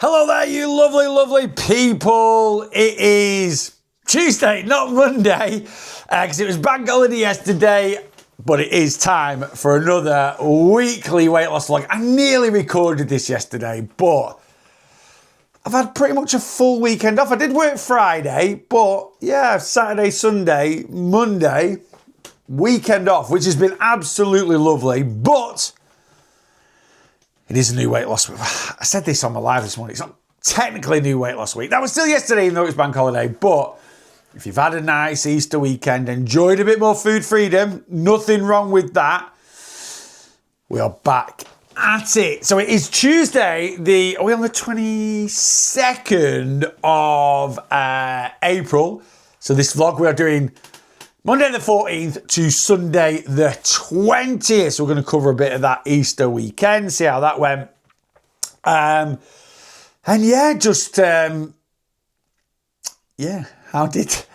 Hello there, you lovely, lovely people. It is Tuesday, not Monday, because it was bank holiday yesterday, but it is time for another weekly weight loss vlog. I nearly recorded this yesterday, but I've had pretty much a full weekend off. I did work Friday, but yeah, Saturday, Sunday, Monday, weekend off, which has been absolutely lovely, but it is a new weight loss week. I said this on my live this morning. It's not technically a new weight loss week. That was still yesterday, even though it was bank holiday. But if you've had a nice Easter weekend, enjoyed a bit more food freedom, nothing wrong with that. We are back at it. So it is Tuesday, are we on the 22nd of April? So this vlog we are doing Monday the 14th to Sunday the 20th. So we're going to cover a bit of that Easter weekend, see how that went. And yeah, just, how did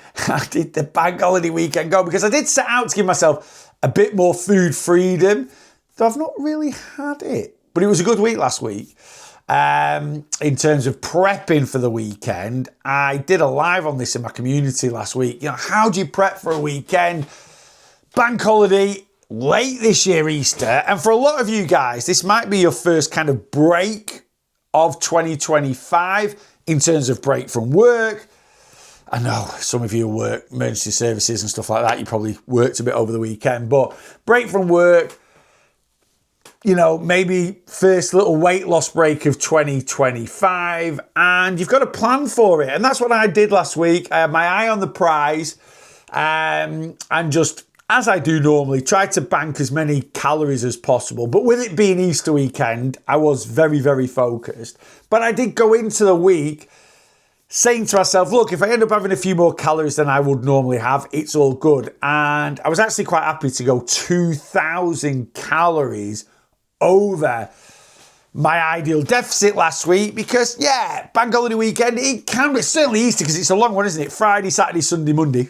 the bank holiday weekend go? Because I did set out to give myself a bit more food freedom, though I've not really had it. But it was a good week last week. In terms of prepping for the weekend, I did a live on this in my community last week. You know, how do you prep for a weekend? Bank holiday, late this year, Easter. And for a lot of you guys, this might be your first kind of break of 2025 in terms of break from work. I know some of you work emergency services and stuff like that. You probably worked a bit over the weekend, but break from work, you know, maybe first little weight loss break of 2025, and you've got a plan for it. And that's what I did last week. I had my eye on the prize, and just, as I do normally, try to bank as many calories as possible. But with it being Easter weekend, I was very, very focused. But I did go into the week saying to myself, look, if I end up having a few more calories than I would normally have, it's all good. And I was actually quite happy to go 2,000 calories over my ideal deficit last week because, yeah, bank holiday weekend, it can be, certainly Easter because it's a long one, isn't it? Friday, Saturday, Sunday, Monday.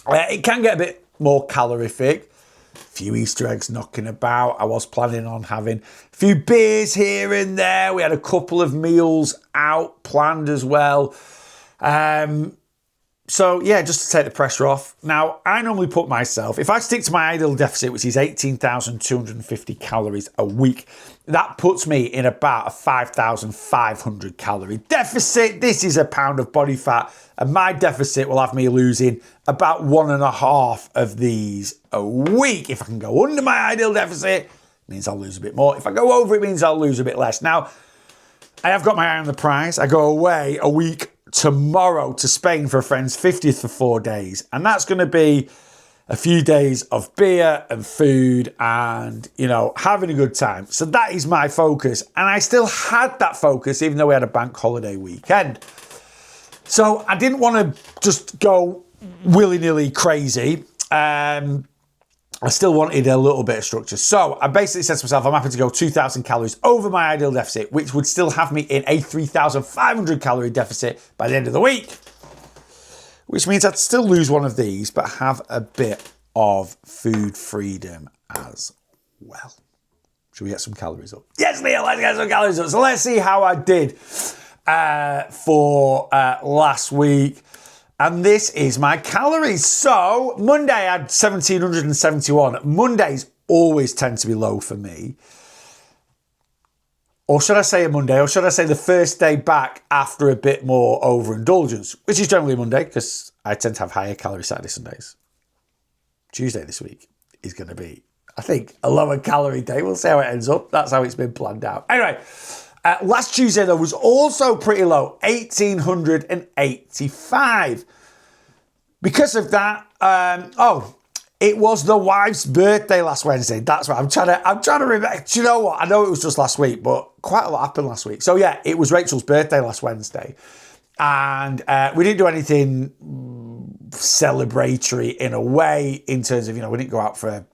It can get a bit more calorific. A few Easter eggs knocking about. I was planning on having a few beers here and there. We had a couple of meals out planned as well. So, yeah, just to take the pressure off. Now, I normally put myself, if I stick to my ideal deficit, which is 18,250 calories a week, that puts me in about a 5,500 calorie deficit. This is a pound of body fat, and my deficit will have me losing about 1.5 of these a week. If I can go under my ideal deficit, it means I'll lose a bit more. If I go over, it means I'll lose a bit less. Now, I have got my eye on the prize. I go away a week tomorrow to Spain for a friend's 50th for 4 days. And that's going to be a few days of beer and food and, you know, having a good time. So that is my focus. And I still had that focus even though we had a bank holiday weekend. So I didn't want to just go willy-nilly crazy. I still wanted a little bit of structure. So I basically said to myself, I'm happy to go 2,000 calories over my ideal deficit, which would still have me in a 3,500 calorie deficit by the end of the week, which means I'd still lose one of these, but have a bit of food freedom as well. Should we get some calories up? Yes, Neil, let's get some calories up. So let's see how I did for last week. And this is my calories. So Monday I had 1,771. Mondays always tend to be low for me. Or should I say a Monday? Or should I say the first day back after a bit more overindulgence, which is generally a Monday because I tend to have higher calories Saturday, Sundays. Tuesday this week is going to be, I think, a lower calorie day. We'll see how it ends up. That's how it's been planned out. Anyway, last Tuesday, though, was also pretty low, 1,885. Because of that, it was the wife's birthday last Wednesday. That's right. I'm trying to remember. Do you know what? I know it was just last week, but quite a lot happened last week. So yeah, it was Rachel's birthday last Wednesday. And we didn't do anything celebratory in a way in terms of, you know, we didn't go out for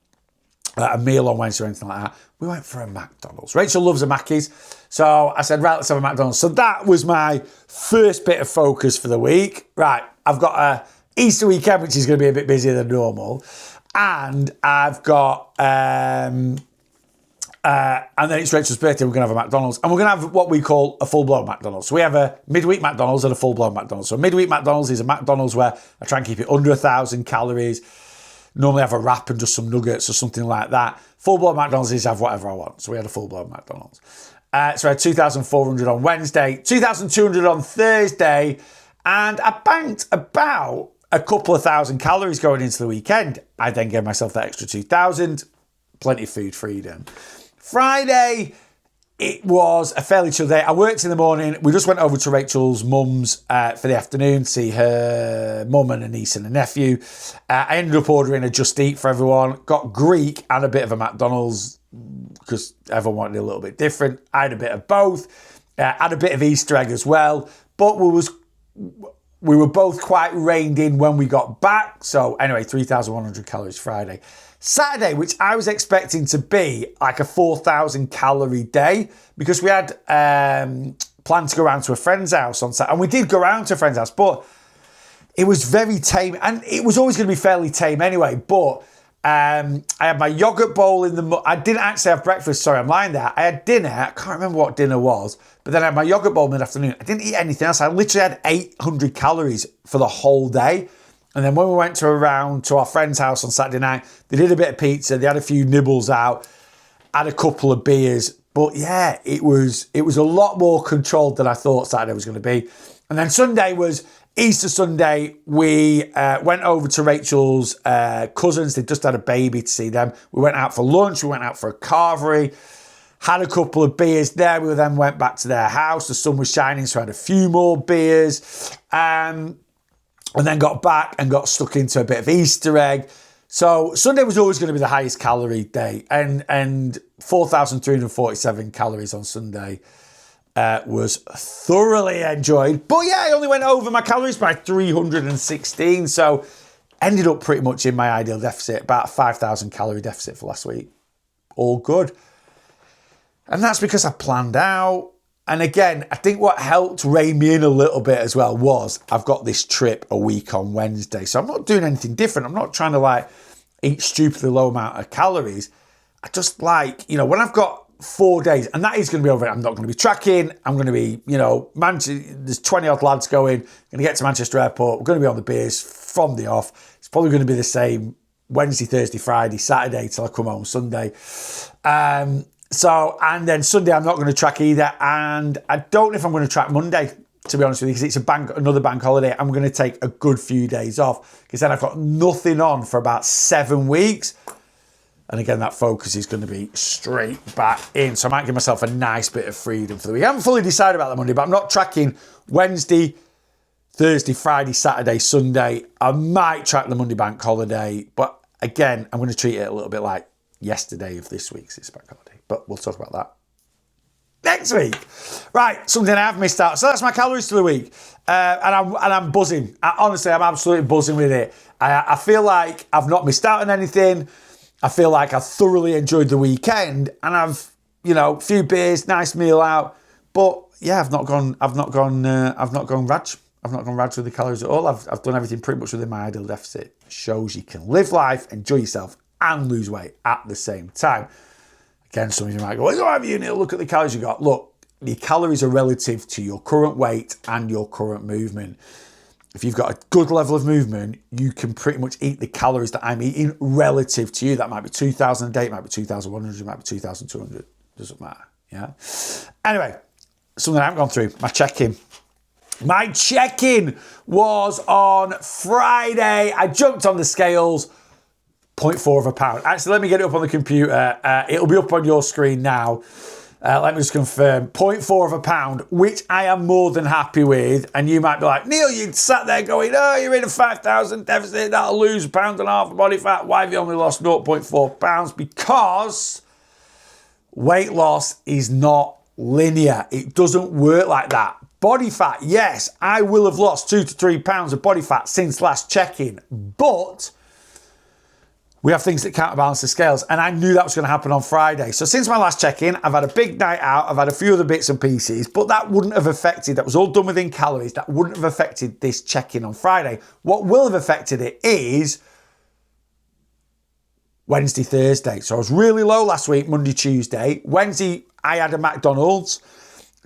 a meal on Wednesday or anything like that. We went for a McDonald's. Rachel loves a Mackey's. So I said, right, let's have a McDonald's. So that was my first bit of focus for the week. Right, I've got a Easter weekend, which is going to be a bit busier than normal. And I've got And then it's Rachel's birthday, we're going to have a McDonald's. And we're going to have what we call a full-blown McDonald's. So we have a midweek McDonald's and a full-blown McDonald's. So a midweek McDonald's is a McDonald's where I try and keep it under 1,000 calories. Normally have a wrap and just some nuggets or something like that. Full-blown McDonald's is have whatever I want. So we had a full-blown McDonald's. So I had 2,400 on Wednesday, 2,200 on Thursday, and I banked about a couple of thousand calories going into the weekend. I then gave myself that extra 2,000. Plenty of food freedom. Friday, it was a fairly chill day. I worked in the morning. We just went over to Rachel's mum's for the afternoon, see her mum and a niece and a nephew. I ended up ordering a Just Eat for everyone. Got Greek and a bit of a McDonald's because everyone wanted a little bit different. I had a bit of both. Had a bit of Easter egg as well. But we were both quite reined in when we got back. So anyway, 3,100 calories Friday. Saturday, which I was expecting to be like a 4,000 calorie day because we had planned to go around to a friend's house on Saturday. And we did go around to a friend's house, but it was very tame. And it was always going to be fairly tame anyway. But I had my yogurt bowl in the... I didn't actually have breakfast. Sorry, I'm lying there. I had dinner. I can't remember what dinner was. But then I had my yogurt bowl mid-afternoon. I didn't eat anything else. I literally had 800 calories for the whole day. And then when we went around to our friend's house on Saturday night, they did a bit of pizza. They had a few nibbles out, had a couple of beers. But yeah, it was a lot more controlled than I thought Saturday was going to be. And then Sunday was Easter Sunday. We went over to Rachel's cousins. They just had a baby to see them. We went out for lunch. We went out for a carvery. Had a couple of beers there. We then went back to their house. The sun was shining, so I had a few more beers. And then got back and got stuck into a bit of Easter egg. So Sunday was always going to be the highest calorie day. And 4,347 calories on Sunday was thoroughly enjoyed. But yeah, I only went over my calories by 316. So ended up pretty much in my ideal deficit, about 5,000 calorie deficit for last week. All good. And that's because I planned out. And again, I think what helped rein me in a little bit as well was I've got this trip a week on Wednesday. So I'm not doing anything different. I'm not trying to eat stupidly low amount of calories. I just when I've got 4 days, and that is going to be over, I'm not going to be tracking. I'm going to be, there's 20 odd lads going, going to get to Manchester Airport. We're going to be on the beers from the off. It's probably going to be the same Wednesday, Thursday, Friday, Saturday till I come home Sunday. And then Sunday, I'm not going to track either. And I don't know if I'm going to track Monday, to be honest with you, because it's another bank holiday. I'm going to take a good few days off because then I've got nothing on for about 7 weeks. And again, that focus is going to be straight back in. So I might give myself a nice bit of freedom for the week. I haven't fully decided about the Monday, but I'm not tracking Wednesday, Thursday, Friday, Saturday, Sunday. I might track the Monday bank holiday. But again, I'm going to treat it a little bit like yesterday of this week's bank holiday. But we'll talk about that next week. Right, something I have missed out. So that's my calories for the week. And I'm buzzing. Honestly, I'm absolutely buzzing with it. I feel like I've not missed out on anything. I feel like I thoroughly enjoyed the weekend. And I've, a few beers, nice meal out. But yeah, I've not gone raj. I've not gone raj with the calories at all. I've done everything pretty much within my ideal deficit. Shows you can live life, enjoy yourself, and lose weight at the same time. Again, some of you might go, well, have you, Neil? Look at the calories you got. Look, the calories are relative to your current weight and your current movement. If you've got a good level of movement, you can pretty much eat the calories that I'm eating relative to you. That might be 2,000 a day, it might be 2,100, it might be 2,200. Doesn't matter, yeah? Anyway, something I haven't gone through, my check-in. My check-in was on Friday. I jumped on the scales. 0.4 of a pound. Actually, let me get it up on the computer. It'll be up on your screen now. Let me just confirm. 0.4 of a pound, which I am more than happy with. And you might be like, Neil, you sat there going, oh, you're in a 5,000 deficit. That'll lose 1.5 pounds of body fat. Why have you only lost 0.4 pounds? Because weight loss is not linear. It doesn't work like that. Body fat, yes, I will have lost 2 to 3 pounds of body fat since last check-in. But we have things that counterbalance the scales, and I knew that was going to happen on Friday. So since my last check-in, I've had a big night out, I've had a few other bits and pieces, but that wouldn't have affected, that was all done within calories, that wouldn't have affected this check-in on Friday. What will have affected it is Wednesday, Thursday. So I was really low last week, Monday, Tuesday. Wednesday, I had a McDonald's.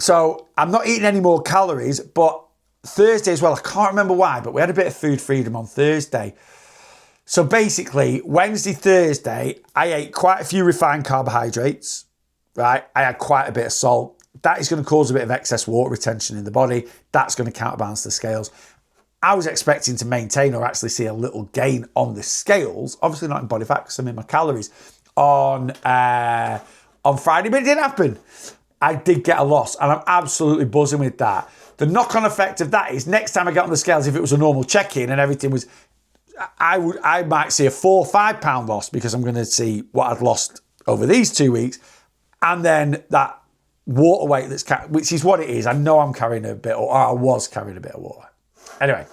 So I'm not eating any more calories, but Thursday as well, I can't remember why, but we had a bit of food freedom on Thursday. So basically, Wednesday, Thursday, I ate quite a few refined carbohydrates, right? I had quite a bit of salt. That is going to cause a bit of excess water retention in the body. That's going to counterbalance the scales. I was expecting to maintain or actually see a little gain on the scales, obviously not in body fat because I'm in my calories, on Friday, but it didn't happen. I did get a loss, and I'm absolutely buzzing with that. The knock-on effect of that is next time I get on the scales, if it was a normal check-in and everything was, I might see a 4 or 5 pound loss because I'm going to see what I'd lost over these 2 weeks, and then that water weight which is what it is. I know I'm carrying a bit, or I was carrying a bit of water. Anyway,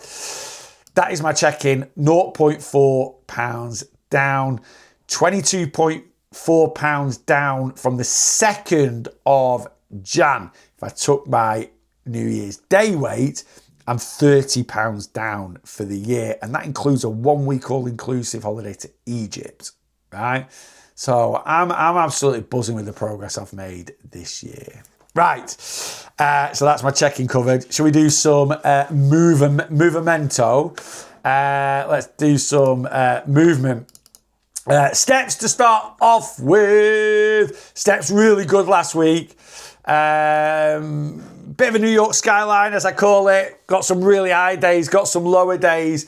that is my check-in. 0.4 pounds down, 22.4 pounds down from the 2nd of Jan. If I took my New Year's Day weight, I'm 30 pounds down for the year. And that includes a 1 week all-inclusive holiday to Egypt, right? So I'm absolutely buzzing with the progress I've made this year. Right, so that's my check-in covered. Shall we do some movimento? Let's do some movement. Steps to start off with. Steps really good last week. Bit of a New York skyline, as I call it. Got some really high days, got some lower days.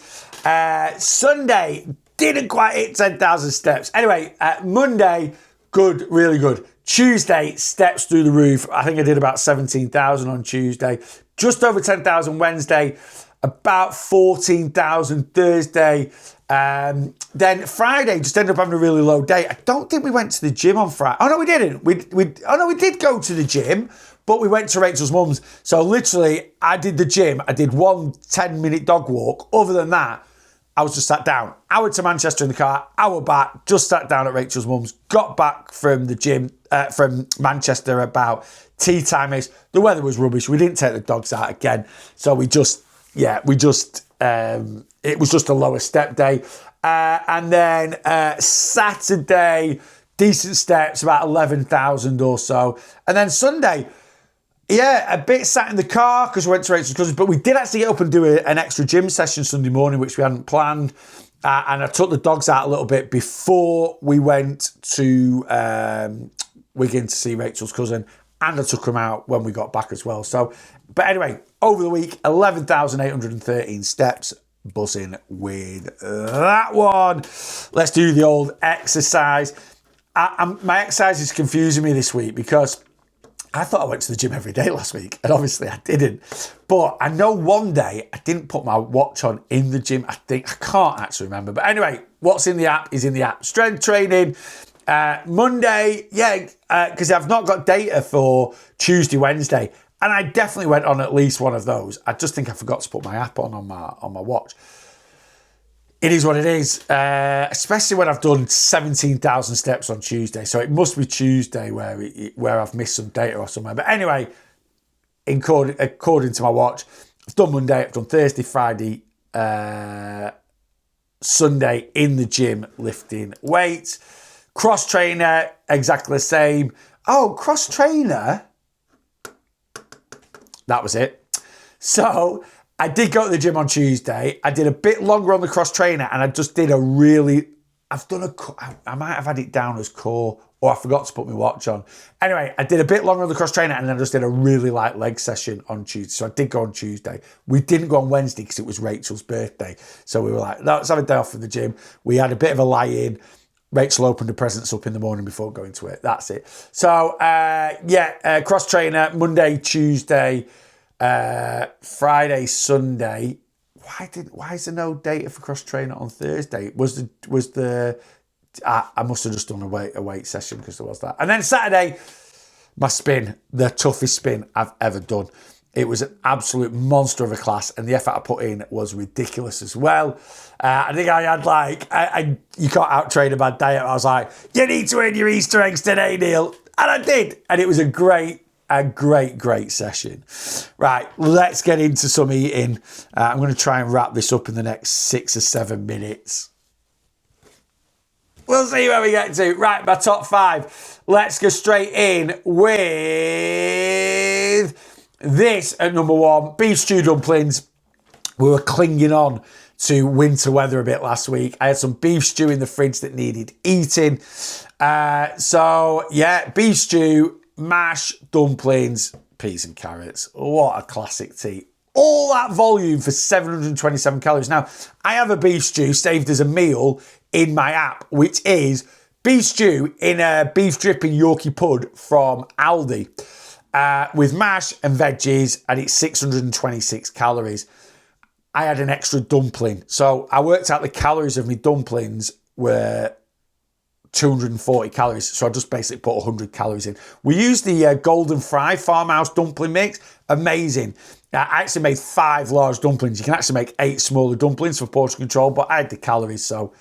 Sunday, didn't quite hit 10,000 steps. Anyway, Monday, good, really good. Tuesday, steps through the roof. I think I did about 17,000 on Tuesday. Just over 10,000 Wednesday. About 14,000 Thursday. Then Friday, just ended up having a really low day. I don't think we went to the gym on Friday. Oh, no, we didn't. We did go to the gym, but we went to Rachel's mum's. So literally, I did the gym. I did one 10-minute dog walk. Other than that, I was just sat down. Hour to Manchester in the car, hour back, just sat down at Rachel's mum's, got back from the gym, from Manchester about tea time-ish. The weather was rubbish. We didn't take the dogs out again. So it was just a lower step day. And then Saturday, decent steps, about 11,000 or so. And then Sunday, a bit sat in the car because we went to Rachel's cousins, but we did actually get up and do an extra gym session Sunday morning, which we hadn't planned. And I took the dogs out a little bit before we went to Wigan to see Rachel's cousin, and I took them out when we got back as well. So, but anyway, over the week, 11,813 steps, buzzing with that one. Let's do the old exercise. My exercise is confusing me this week because I thought I went to the gym every day last week, and obviously I didn't. But I know one day I didn't put my watch on in the gym. I can't actually remember. But anyway, what's in the app is in the app. Strength training. Monday, because I've not got data for Tuesday, Wednesday. And I definitely went on at least one of those. I just think I forgot to put my app on my watch. It is what it is, especially when I've done 17,000 steps on Tuesday. So it must be Tuesday where I've missed some data or somewhere. But anyway, according to my watch, I've done Monday, I've done Thursday, Friday, Sunday in the gym lifting weights. Cross trainer, exactly the same. Oh, cross trainer. That was it. So I did go to the gym on Tuesday. I did a bit longer on the cross trainer, and I just did I might have had it down as core, or I forgot to put my watch on. Anyway, I did a bit longer on the cross trainer, and then I just did a really light leg session on Tuesday. So I did go on Tuesday. We didn't go on Wednesday because it was Rachel's birthday. So we were like, let's have a day off from the gym. We had a bit of a lie-in. Rachel opened the presents up in the morning before going to it. That's it. So, cross trainer, Monday, Tuesday, Friday, Sunday. Why is there no data for cross trainer on Thursday? I must have just done a weight session because there was that. And then Saturday, my spin, the toughest spin I've ever done. It was an absolute monster of a class, and the effort I put in was ridiculous as well. I think I had you can't out-train a bad diet. I was like, you need to earn your Easter eggs today, Neil. And I did. And it was a great session. Right, let's get into some eating. I'm going to try and wrap this up in the next 6 or 7 minutes. We'll see where we get to. Right, my top 5. Let's go straight in with this at number 1. Beef stew dumplings. We were clinging on to winter weather a bit last week. I had some beef stew in the fridge that needed eating. So, yeah, beef stew, mash, dumplings, peas and carrots. What a classic tea. All that volume for 727 calories. Now, I have a beef stew saved as a meal in my app, which is beef stew in a beef dripping Yorkie pud from Aldi with mash and veggies, and it's 626 calories. I had an extra dumpling. So I worked out the calories of my dumplings were 240 calories. So I just basically put 100 calories in. We used the Golden Fry Farmhouse dumpling mix. Amazing. I actually made 5 large dumplings. You can actually make 8 smaller dumplings for portion control, but I had the calories, so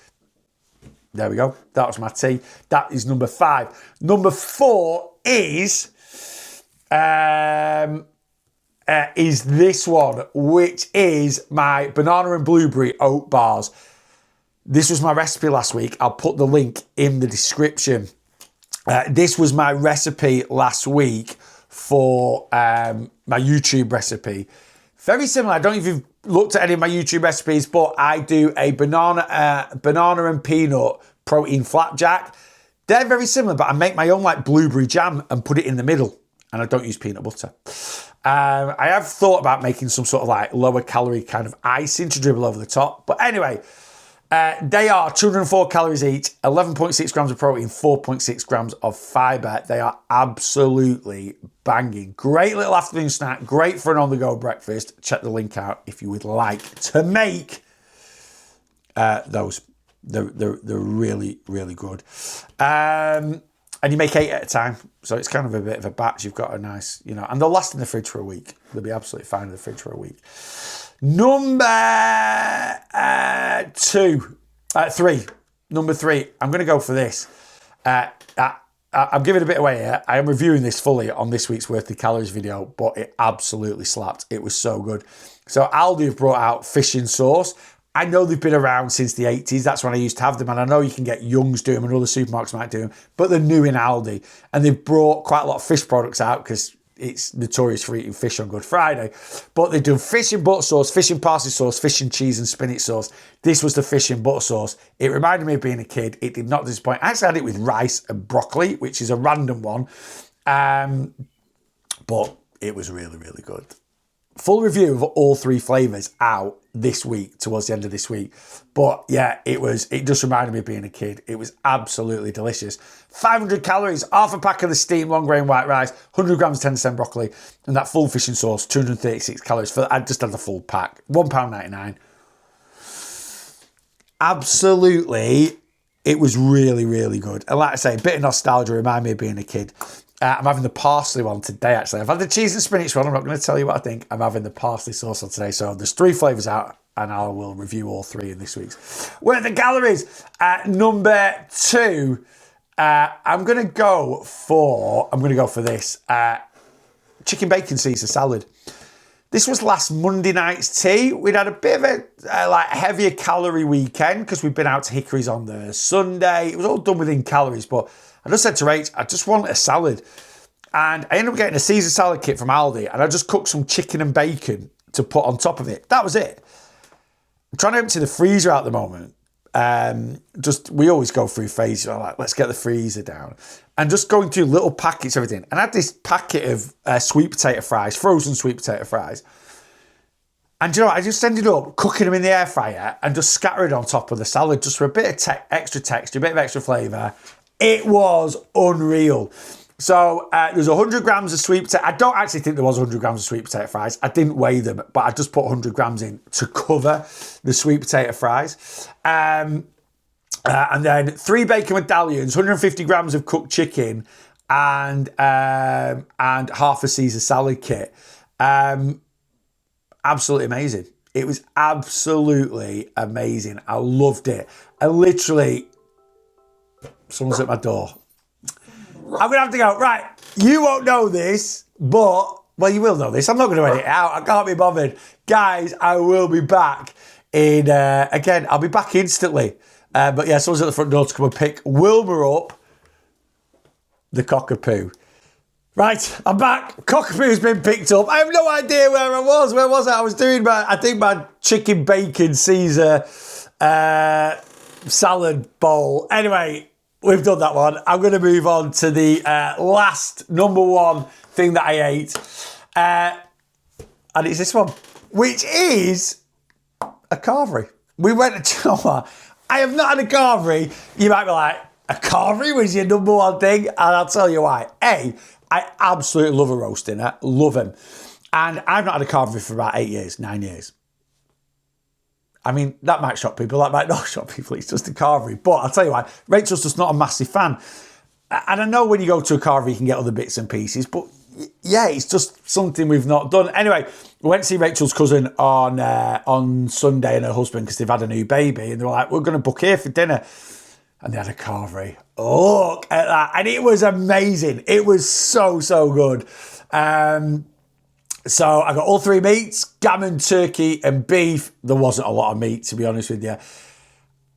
there we go. That was my tea. That is number 5. Number 4 is this one, which is my banana and blueberry oat bars. This was my recipe last week. I'll put the link in the description. This was my recipe last week for my YouTube recipe. Very similar. I don't know if you've looked at any of my YouTube recipes, but I do a banana and peanut protein flapjack. They're very similar, but I make my own like blueberry jam and put it in the middle, and I don't use peanut butter. I have thought about making some sort of like lower calorie kind of icing to dribble over the top. But anyway, they are 204 calories each, 11.6 grams of protein, 4.6 grams of fiber. They are absolutely banging. Great little afternoon snack. Great for an on-the-go breakfast. Check the link out if you would like to make those. They're really, really good. And you make 8 at a time. So it's kind of a bit of a batch. You've got a nice, and they'll last in the fridge for a week. They'll be absolutely fine in the fridge for a week. Number 3. Number 3. I'm going to go for this. I'm giving a bit away here. I am reviewing this fully on this week's Worth the Calories video, but it absolutely slapped. It was so good. So Aldi have brought out fishing sauce. I know they've been around since the 80s. That's when I used to have them. And I know you can get Young's do them and other supermarkets might do them. But they're new in Aldi. And they've brought quite a lot of fish products out because it's notorious for eating fish on Good Friday. But they do fish and butter sauce, fish and parsley sauce, fish and cheese and spinach sauce. This was the fish and butter sauce. It reminded me of being a kid. It did not disappoint. I actually had it with rice and broccoli, which is a random one. But it was really, really good. Full review of all 3 flavours out this week, towards the end of this week. But yeah, it just reminded me of being a kid. It was absolutely delicious. 500 calories, half a pack of the steamed long grain white rice, 100 grams of 10% broccoli, and that full fishing sauce, 236 calories. I just had the full pack, £1.99. Absolutely, it was really, really good. And like I say, a bit of nostalgia reminded me of being a kid. I'm having the parsley one today, actually. I've had the cheese and spinach one. I'm not going to tell you what I think. I'm having the parsley sauce on today. So there's 3 flavours out, and I will review all 3 in this week's Worth the Calories. Number 2, I'm going to go for this. Chicken bacon Caesar salad. This was last Monday night's tea. We'd had a bit of a heavier calorie weekend because we'd been out to Hickory's on the Sunday. It was all done within calories, but I just said to Rach, I just want a salad. And I ended up getting a Caesar salad kit from Aldi, and I just cooked some chicken and bacon to put on top of it. That was it. I'm trying to empty the freezer out at the moment. We always go through phases. I'm like, let's get the freezer down. And just going through little packets of everything. And I had this packet of sweet potato fries, frozen sweet potato fries. And I just ended up cooking them in the air fryer and just scattered on top of the salad just for a bit of extra texture, a bit of extra flavour. It was unreal. So there's 100 grams of sweet potato. I don't actually think there was 100 grams of sweet potato fries. I didn't weigh them, but I just put 100 grams in to cover the sweet potato fries. And then 3 bacon medallions, 150 grams of cooked chicken, and half a Caesar salad kit. Absolutely amazing. It was absolutely amazing. I loved it. Someone's at my door. I'm going to have to go. Right, you won't know this, but, well, you will know this. I'm not going to edit it out. I can't be bothered. Guys, I will be back again, I'll be back instantly. But yeah, someone's at the front door to come and pick Wilbur up, the cockapoo. Right, I'm back. Cockapoo's been picked up. I have no idea where I was. Where was I? I was doing my chicken bacon Caesar salad bowl. Anyway, we've done that one. I'm going to move on to the last number one thing that I ate. And it's this one, which is a carvery. We went to Choma. I have not had a carvery. You might be like, a carvery was your number one thing? And I'll tell you why. I absolutely love a roast dinner. Love them. And I've not had a carvery for about 9 years. I mean, that might shock people. That might not shock people. It's just a carvery. But I'll tell you why. Rachel's just not a massive fan. And I know when you go to a carvery, you can get other bits and pieces. But yeah, it's just something we've not done. Anyway, we went to see Rachel's cousin on Sunday and her husband because they've had a new baby. And they were like, we're going to book here for dinner. And they had a carvery. Look at that. And it was amazing. It was so, so good. So I got all three meats, gammon, turkey and beef. There wasn't a lot of meat, to be honest with you.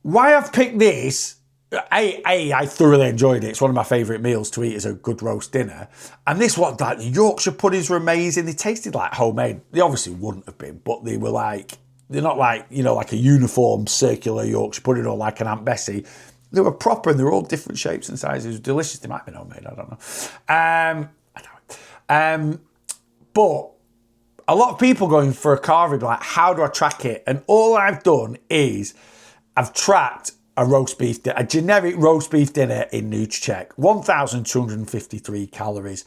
Why I've picked this, I thoroughly enjoyed it. It's one of my favourite meals to eat as a good roast dinner. And this one, like the Yorkshire puddings were amazing. They tasted like homemade. They obviously wouldn't have been, but they were like, they're not like, you know, like a uniform circular Yorkshire pudding or like an Aunt Bessie. They were proper and they were all different shapes and sizes. Delicious. They might have been homemade. I don't know. But a lot of people going for a carvery, like, how do I track it? And all I've done is I've tracked a generic roast beef dinner in NutriCheck. 1,253 calories.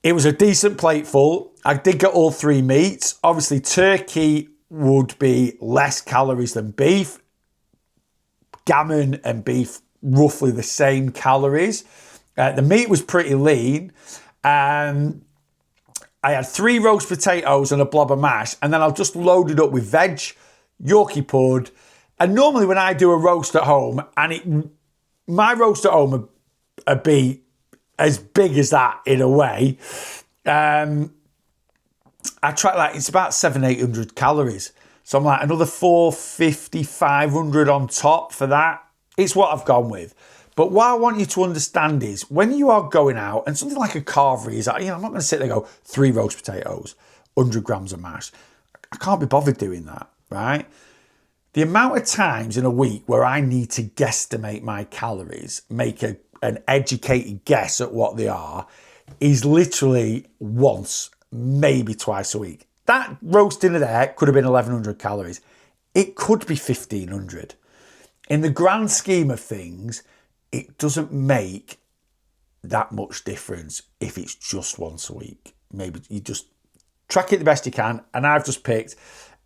It was a decent plate full. I did get all three meats. Obviously, turkey would be less calories than beef. Gammon and beef, roughly the same calories. The meat was pretty lean. I had 3 roast potatoes and a blob of mash, and then I've just loaded up with veg, Yorkie pud. And normally when I do a roast at home, my roast at home would be as big as that in a way. I try, like, it's about 700-800 calories. So I'm like, another 450, 500 on top for that. It's what I've gone with. But what I want you to understand is when you are going out, and something like a carvery is, I'm not going to sit there and go 3 roast potatoes, 100 grams of mash. I can't be bothered doing that, right? The amount of times in a week where I need to guesstimate my calories, make an educated guess at what they are, is literally once, maybe twice a week. That roast dinner there could have been 1,100 calories. It could be 1,500. In the grand scheme of things, it doesn't make that much difference if it's just once a week. Maybe you just track it the best you can. And I've just picked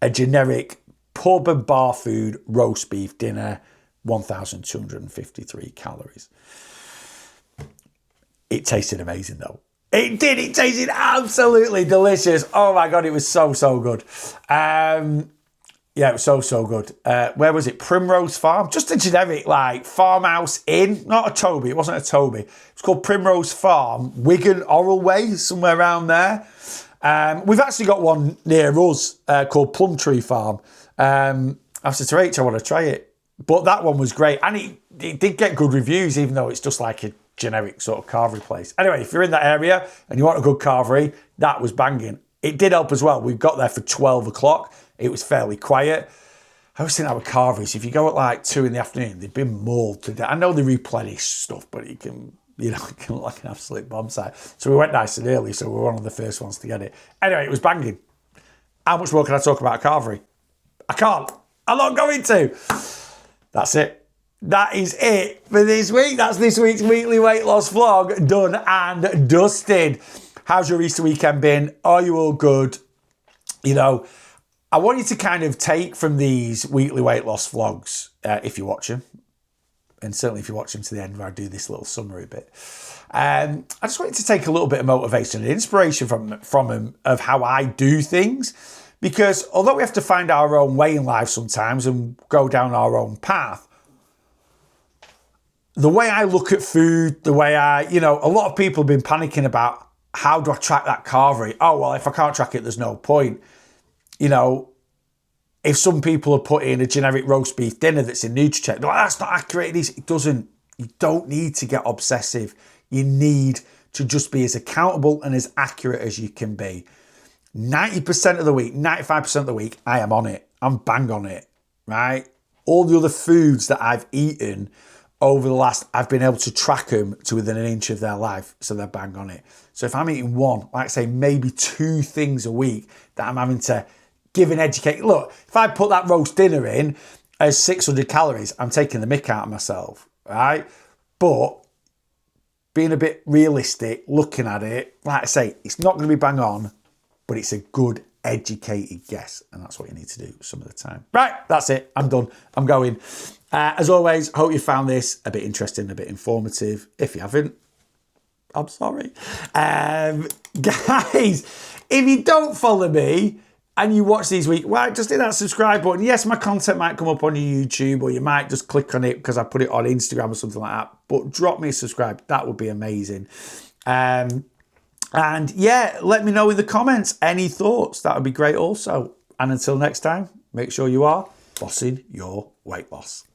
a generic pub and bar food roast beef dinner, 1,253 calories. It tasted amazing though. It did. It tasted absolutely delicious. Oh my God, it was so, so good. Yeah, it was so, so good. Where was it? Primrose Farm. Just a generic, like, farmhouse inn. Not a Toby. It wasn't a Toby. It's called Primrose Farm, Wigan, Oral Way, somewhere around there. We've actually got one near us called Plumtree Farm. I said to Rachel, I want to try it. But that one was great. And it did get good reviews, even though it's just like a generic sort of carvery place. Anyway, if you're in that area and you want a good carvery, that was banging. It did help as well. We got there for 12 o'clock. It was fairly quiet. I always think that with carveries, if you go at like 2 in the afternoon, they've been mauled to death. I know they replenish stuff, but it can look like an absolute bomb site. So we went nice and early, so we were one of the first ones to get it. Anyway, it was banging. How much more can I talk about a carvery? I can't. I'm not going to. That's it. That is it for this week. That's this week's weekly weight loss vlog done and dusted. How's your Easter weekend been? Are you all good? I want you to kind of take from these weekly weight loss vlogs, if you watch them, and certainly if you watch them to the end where I do this little summary bit. I just want you to take a little bit of motivation and inspiration from them of how I do things. Because although we have to find our own way in life sometimes and go down our own path, the way I look at food, the way a lot of people have been panicking about how do I track that carvery? Oh, well, if I can't track it, there's no point. if some people are putting a generic roast beef dinner that's in NutriCheck, they're like, that's not accurate. It doesn't. You don't need to get obsessive. You need to just be as accountable and as accurate as you can be. 90% of the week, 95% of the week, I am on it. I'm bang on it, right? All the other foods that I've eaten over the last, I've been able to track them to within an inch of their life, so they're bang on it. So if I'm eating one, like I say, maybe 2 things a week that I'm having to give and educate. Look, if I put that roast dinner in as 600 calories, I'm taking the mick out of myself, right? But being a bit realistic, looking at it, like I say, it's not going to be bang on, but it's a good educated guess, and that's what you need to do some of the time. Right, that's it. I'm done. I'm going. As always, hope you found this a bit interesting, a bit informative. If you haven't, I'm sorry. Guys, if you don't follow me and you watch these weeks, well, just hit that subscribe button. Yes, my content might come up on your YouTube, or you might just click on it because I put it on Instagram or something like that. But drop me a subscribe. That would be amazing. And yeah, let me know in the comments any thoughts. That would be great also. And until next time, make sure you are bossing your weight loss.